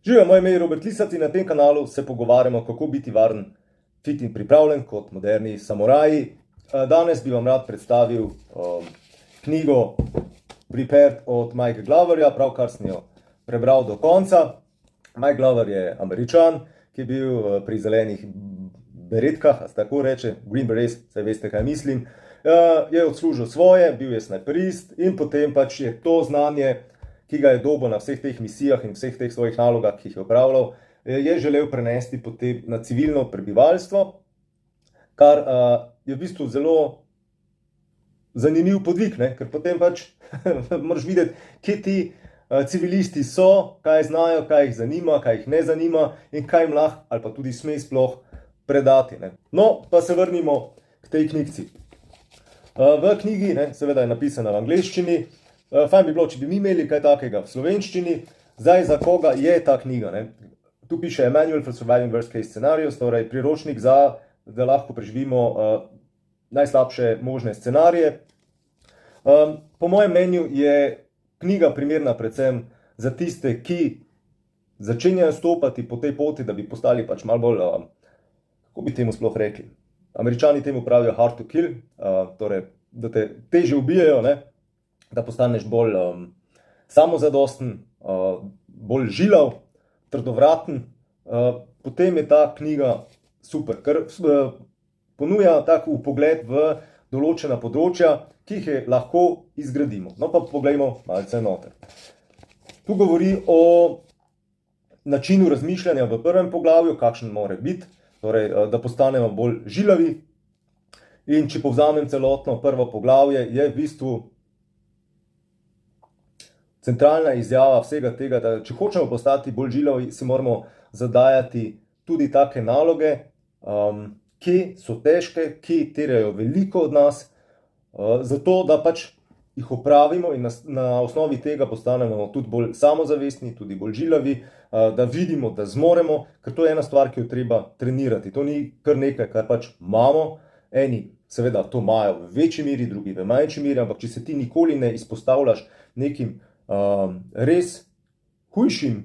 Živijo, moje ime je Robert Lisac in na tem kanalu se pogovarjamo, kako biti varen, fit in pripravljen kot moderni samuraji. Danes bi vam rad predstavil knjigo Prepared od Mike Gloverja, pravkar sem jo prebral do konca. Mike Glover je Američan, ki je bil pri zelenih beretkah, a se tako reče, Green Berets, saj veste, kaj mislim. Je odslužil svoje, bil je snajperist in potem pač je to znanje, ki ga je dobil na vseh teh misijah in vseh teh svojih nalogah, ki jih je opravljal, je želel prenesti potem na civilno prebivalstvo, kar je v bistvu zelo zanimiv podvig, ker potem pač moraš videti, kje ti civilisti so, kaj znajo, kaj jih zanima, kaj jih ne zanima in kaj jim lahko ali pa tudi sme sploh predati. No, pa se vrnimo k tej knjigci. V knjigi, seveda je napisana v angleščini, fajn bi bilo, če bi mi imeli kaj takega v slovenščini. Zdaj, za koga je ta knjiga? Tu piše Manual for Surviving Worst Case Scenarios, torej priročnik za, da lahko preživimo najslabše možne scenarije. Po mojem mnenju je knjiga primerna predvsem za tiste, ki začenjajo stopati po tej poti, da bi postali pač malo bolj, kako bi temu sploh rekli. Američani temu pravijo hard to kill, torej, da te težje ubijajo, da postaneš bolj samozadosten, bolj žilav, trdovraten. Potem je ta knjiga super, ker ponuja tak vpogled v določena področja, ki jih je lahko izgradimo. No pa poglejmo malce noter. Tu govori o načinu razmišljanja v prvem poglavju, kakšen mora biti, torej, da postanemo bolj žilavi. In če povzamem celotno prvo poglavje, je v bistvu centralna izjava vsega tega, da če hočemo postati bolj žilavi, si moramo zadajati tudi take naloge, ki so težke, ki terjajo veliko od nas, zato da pač jih opravimo in na osnovi tega postanemo tudi bolj samozavestni, tudi bolj žilavi, da vidimo, da zmoremo, ker to je ena stvar, ki jo treba trenirati. To ni kar nekaj, kar pač imamo. Eni seveda to imajo v večji meri, drugi v manjši meri, ampak če se ti nikoli ne izpostavljaš nekim res hujšim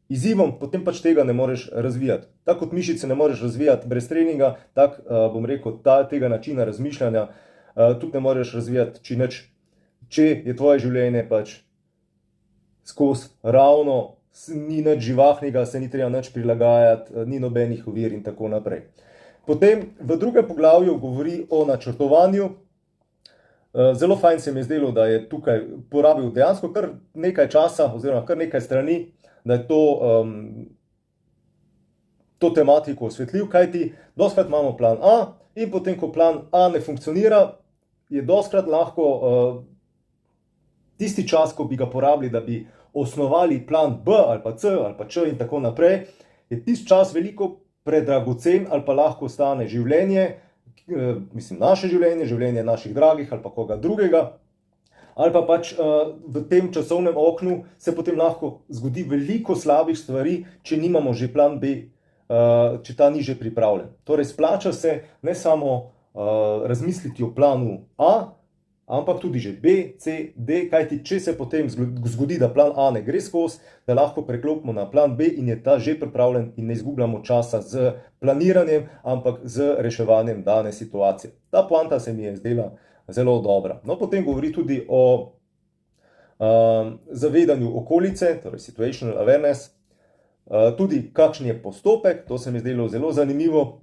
izzivom, potem pač tega ne moreš razvijati. Tako kot mišice ne moreš razvijati brez treninga, tako bom rekel, tega načina razmišljanja tudi ne moreš razvijati, če je tvoje življenje pač skozi ravno, ni nič živahnega, se ni treba nič prilagajati, ni nobenih ovir in tako naprej. Potem v drugem poglavju govori o načrtovanju. Zelo fajn se mi je zdelo, da je tukaj porabil dejansko kar nekaj časa oziroma kar nekaj strani, da je to tematiko osvetljiv, kajti dostikrat imamo plan A in potem, ko plan A ne funkcionira, je dostikrat lahko tisti čas, ko bi ga porabili, da bi osnovali plan B ali pa C ali pa Č in tako naprej, je tisti čas veliko predragocen ali pa lahko stane življenje, mislim naše življenje, življenje naših dragih ali pa koga drugega, ali pa pač v tem časovnem oknu se potem lahko zgodi veliko slabih stvari, če nimamo že plan B, če ta ni že pripravljen. Torej, splača se ne samo razmisliti o planu A, ampak tudi že B, C, D, kajti če se potem zgodi, da plan A ne gre skozi, da lahko preklopimo na plan B in je ta že pripravljen in ne izgubljamo časa z planiranjem, ampak z reševanjem dane situacije. Ta poanta se mi je zdela zelo dobra. No, potem govori tudi o zavedanju okolice, torej situational awareness, tudi kakšen je postopek, to se mi je zdelo zelo zanimivo,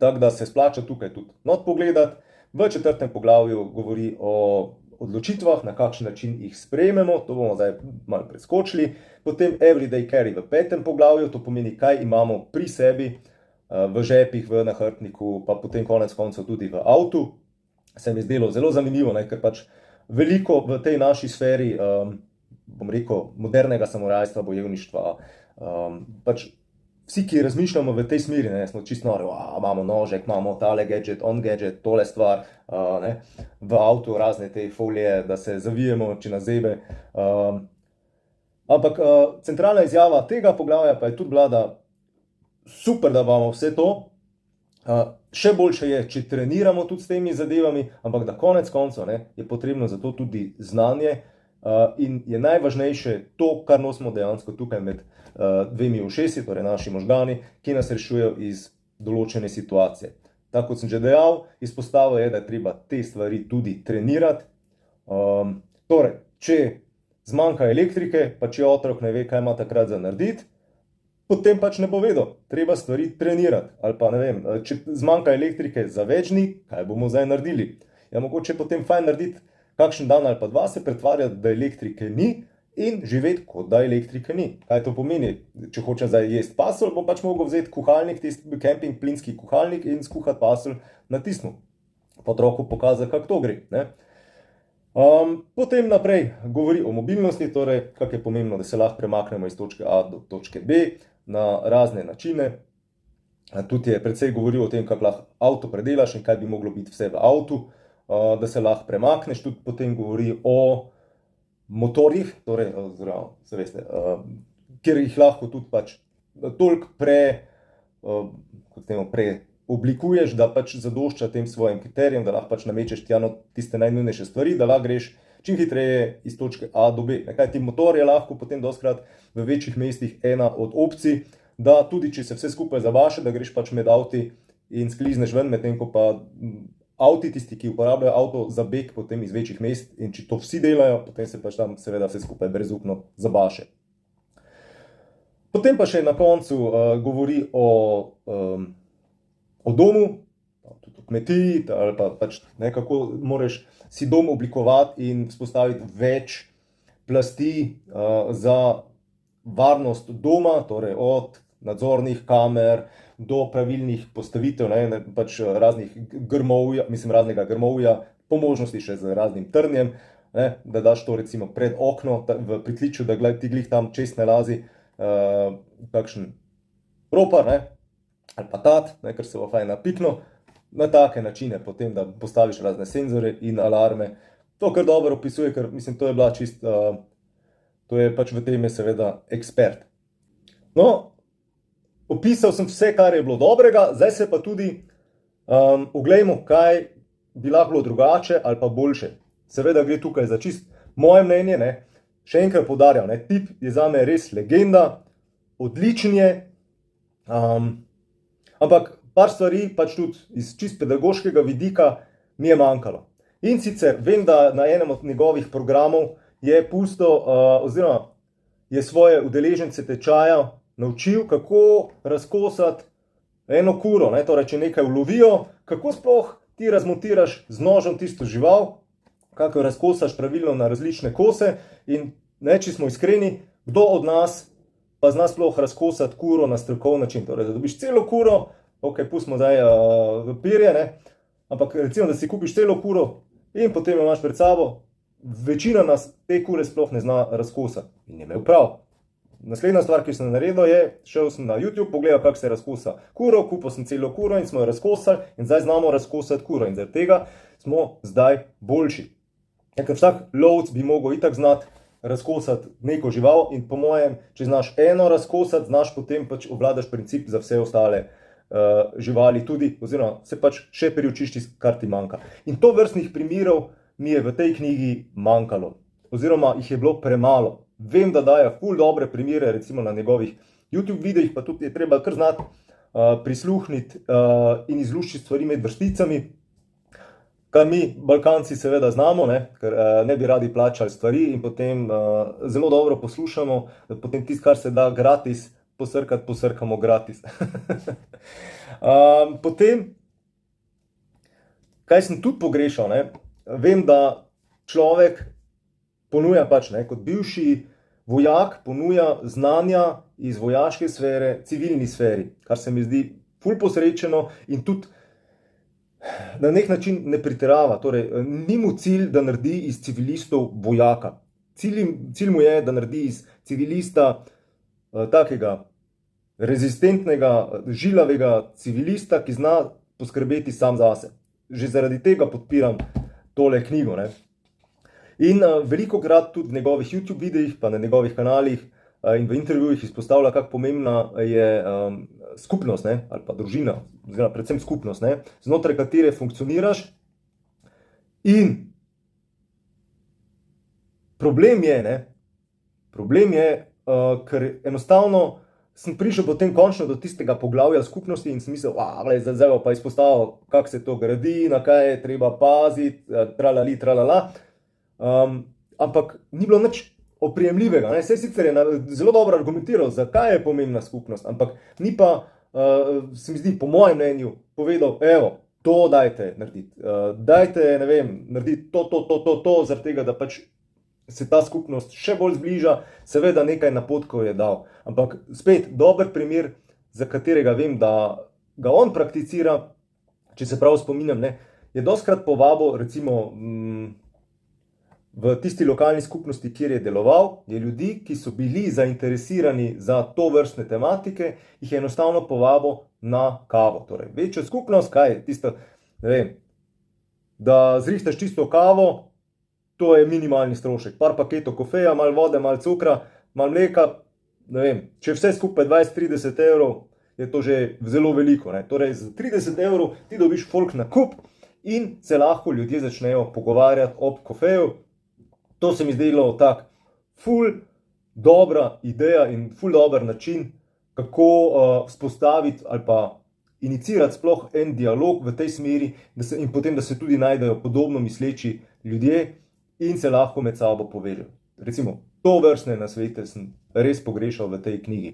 tako da se splača tukaj tudi not pogledati. V četrtem poglavju govori o odločitvah, na kakšen način jih sprejmemo, to bomo zdaj malo preskočili. Potem everyday carry v petem poglavju, to pomeni, kaj imamo pri sebi, v žepih, v nahrbtniku, pa potem konec koncev tudi v avtu. Se mi je zdelo zelo zanimivo, ker pač veliko v tej naši sferi, bom rekel, modernega samurajstva, bojevništva, pač vsi, ki razmišljamo v tej smeri, smo čisto nori, imamo nožek, imamo tale gadget, on gadget, tole stvar, v avtu razne te folije, da se zavijemo, če nas zebe. Ampak centralna izjava tega poglavja pa je tudi bila, da super, da imamo vse to, še boljše je, če treniramo tudi s temi zadevami, ampak da konec koncev je potrebno za to tudi znanje in je najvažnejše to, kar nosimo dejansko tukaj med dvemi ušesi, torej naši možgani, ki nas rešujejo iz določene situacije. Tako kot sem že dejal, izpostavil je, da je treba te stvari tudi trenirati. Torej, če zmanjka elektrike, pa če otrok ne ve, kaj ima takrat za narediti, potem pač ne bo vedel, treba stvari trenirati. Ali pa ne vem, če zmanjka elektrike za več dni, kaj bomo zdaj naredili? Ja, mogoče potem fajn narediti kakšen dan ali pa dva, se pretvarjati, da elektrike ni in živeti, kot da elektrike ni. Kaj to pomeni? Če hočem zdaj jesti pasulj, bom pač mogel vzeti kuhalnik, tisti kemping plinski kuhalnik in skuhati pasulj na tistem. Pa otroku pokazati, kako to gre, ne? Potem naprej govori o mobilnosti, torej kako je pomembno, da se lahko premaknemo iz točke A do točke B na razne načine. Tudi je precej govoril o tem, kako lahko avto predelaš in kaj bi moglo biti vse v avtu, da se lahko premakneš. Tudi potem govori o motorjih, torej, se veste, kjer jih lahko tudi pač toliko preoblikuješ, da pač zadošča tem svojim kriterijem, da lahko pač namečeš tja tiste najnujnejše stvari, da lahko greš čim hitreje iz točke A do B. Kajti motor je lahko potem dostikrat v večjih mestih ena od opcij, da tudi če se vse skupaj zabaše, da greš pač med avti in sklizneš ven, medtem ko pa avti, tisti, ki uporabljajo avto za beg potem iz večjih mest, in če to vsi delajo, potem se pač tam seveda vse skupaj brezupno zabaše. Potem pa še na koncu govori o domu, tudi o kmetiji, ali pa pač kako moraš si dom oblikovati in vzpostaviti več plasti za varnost doma, torej od nadzornih kamer do pravilnih postavitev, pač raznih grmovja, raznega grmovja, po možnosti še z raznim trnjem, da daš to recimo pred okno v pritličju, da ti glih tam čez ne lazi kakšen ropar, ali pa tat, ker se bo fajn napiknil. Na take načine potem, da postaviš razne senzore in alarme. To kar dobro opisuje, ker mislim, to je bila to je pač v tem je seveda ekspert. No, opisal sem vse, kar je bilo dobrega, zdaj se pa tudi oglejmo, kaj bi lahko bilo drugače ali pa boljše. Seveda gre tukaj za čist moje mnenje, še enkrat poudarjam, tip je zame res legenda, odličen je, ampak par stvari pač tudi iz čist pedagoškega vidika mi je manjkalo. In sicer vem, da na enem od njegovih programov je pustil oziroma je svoje udeležence tečaja naučil, kako razkosati eno kuro, torej če nekaj ulovijo, kako sploh ti razmontiraš z nožem tisto žival, kako razkosaš pravilno na različne kose in če smo iskreni, kdo od nas pa zna sploh razkosati kuro na strokoven način, torej da dobiš celo kuro, ok, pustimo zdaj pirje, ampak recimo, da si kupiš celo kuro in potem jo imaš pred sabo, večina nas te kure sploh ne zna razkosati in je imel prav. Naslednja stvar, ki sem naredil je, šel sem na YouTube, pogledal, kako se razkosa kuro, kupil sem celo kuro in smo jo razkosali in zdaj znamo razkosati kuro in zaradi tega smo zdaj boljši. Ker vsak lovec bi mogel itak znati razkosati neko žival in po mojem, če znaš eno razkosati, znaš potem pač obvladaš princip za vse ostale živali tudi, oziroma se pač še priučiš tisto, kar ti manjka. In to vrstnih primerov mi je v tej knjigi manjkalo, oziroma jih je bilo premalo. Vem, da daje ful dobre primere, recimo na njegovih YouTube videih, pa tudi je treba kar znati prisluhniti in izluščiti stvari med vrsticami, kar mi, Balkanci, seveda znamo, ker ne bi radi plačali stvari in potem zelo dobro poslušamo, da potem tisto, kar se da gratis posrkati, posrkamo gratis. Potem, kaj sem tudi pogrešal, vem, da človek ponuja pač, kot bivši vojak, ponuja znanja iz vojaške sfere, civilni sferi, kar se mi zdi ful posrečeno in tudi na nek način ne pretirava. Torej, ni mu cilj, da naredi iz civilistov vojaka. Cilj mu je, da naredi iz civilista takega rezistentnega, žilavega civilista, ki zna poskrbeti sam zase. Že zaradi tega podpiram tole knjigo. In velikokrat tudi v njegovih YouTube videih, pa na njegovih kanalih in v intervjujih izpostavlja, kako pomembna je skupnost, ali pa družina, oziroma predvsem skupnost, znotraj katere funkcioniraš. In problem je, ker enostavno sem prišel potem končno do tistega poglavja skupnosti in sem mislil, zdaj pa izpostavil, kako se to gradi, na kaj je treba paziti, tralala. Ampak ni bilo nič oprijemljivega. Vse sicer je zelo dobro argumentiral, zakaj je pomembna skupnost, ampak ni pa, se mi zdi, po mojem mnenju, povedal, evo, to dajte narediti. Dajte, ne vem, narediti to, zaradi tega, da pač se ta skupnost še bolj zbliža, seveda nekaj napotkov je dal. Ampak spet, dober primer, za katerega vem, da ga on prakticira, če se prav spominjam, je dostikrat povabil, recimo, v tisti lokalni skupnosti, kjer je deloval, je ljudi, ki so bili zainteresirani za to vrstne tematike, jih je enostavno povabil na kavo. Torej, večjo skupnost, kaj je tisto, ne vem, da zrihtaš čisto kavo, to je minimalni strošek. Par paketov kofeja, malo vode, malo cukra, malo mleka, ne vem, če vse skupaj 20-30 evrov, je to že zelo veliko. Torej, za 30 evrov ti dobiš folk na kup in se lahko ljudje začnejo pogovarjati ob kofeju. To se mi zdelo tak ful dobra ideja in ful dober način, kako vzpostaviti ali pa inicirati sploh en dialog v tej smeri in potem, da se tudi najdejo podobno misleči ljudje in se lahko med sabo povežejo. Recimo, to vrstne nasvete sem res pogrešal v tej knjigi.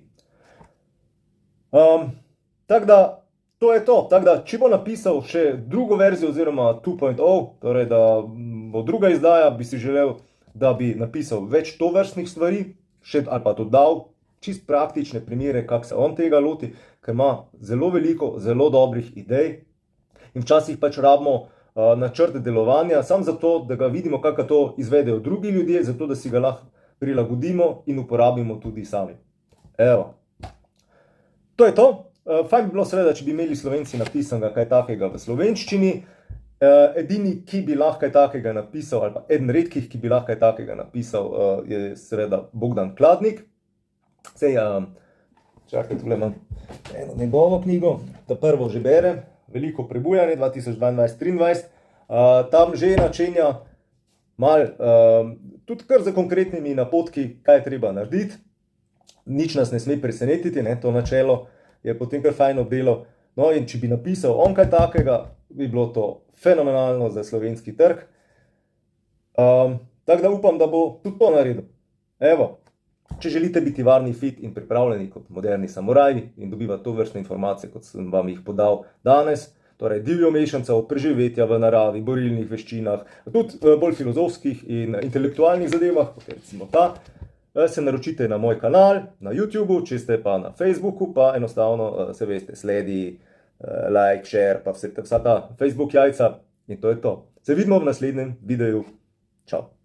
Tako da, to je to. Tako da, če bo napisal še drugo verzijo oziroma 2.0, torej da bo druga izdaja, bi si želel, da bi napisal več tovrstnih stvari, ali pa dodal čist praktične primere, kako se on tega loti, ker ima zelo veliko, zelo dobrih idej in včasih pač rabimo načrt delovanja, samo zato, da ga vidimo, kako to izvedejo drugi ljudje, zato da si ga lahko prilagodimo in uporabimo tudi sami. Evo. To je to. Fajn bi bilo seveda, če bi imeli Slovenci napisanega kaj takega v slovenščini. Edini, ki bi lahko kaj takega napisal, ali pa eden redkih, ki bi lahko kaj takega napisal, je seveda Bogdan Kladnik. Čakaj, tule imam eno njegovo knjigo, ta prvo že berem, Veliko prebujanje 2022-2023. Tam že načenja tudi kar za konkretnimi napotki, kaj je treba narediti. Nič nas ne sme presenetiti, to načelo je potem kar fajn obdelo. No in če bi napisal on kaj takega, bi bilo to fenomenalno za slovenski trg. Tako da upam, da bo tudi to naredil. Evo, če želite biti varni, fit in pripravljeni kot moderni samuraji in dobivati to vrstne informacije, kot sem vam jih podal danes, torej divjo mešanico od preživetja v naravi, borilnih veščinah, tudi bolj filozofskih in intelektualnih zadevah, kot je recimo ta, se naročite na moj kanal, na YouTubeu, če ste pa na Facebooku, pa enostavno, se veste, sledi, like, share, pa vsa ta Facebook jajca in to je to. Se vidimo v naslednjem videu. Čau.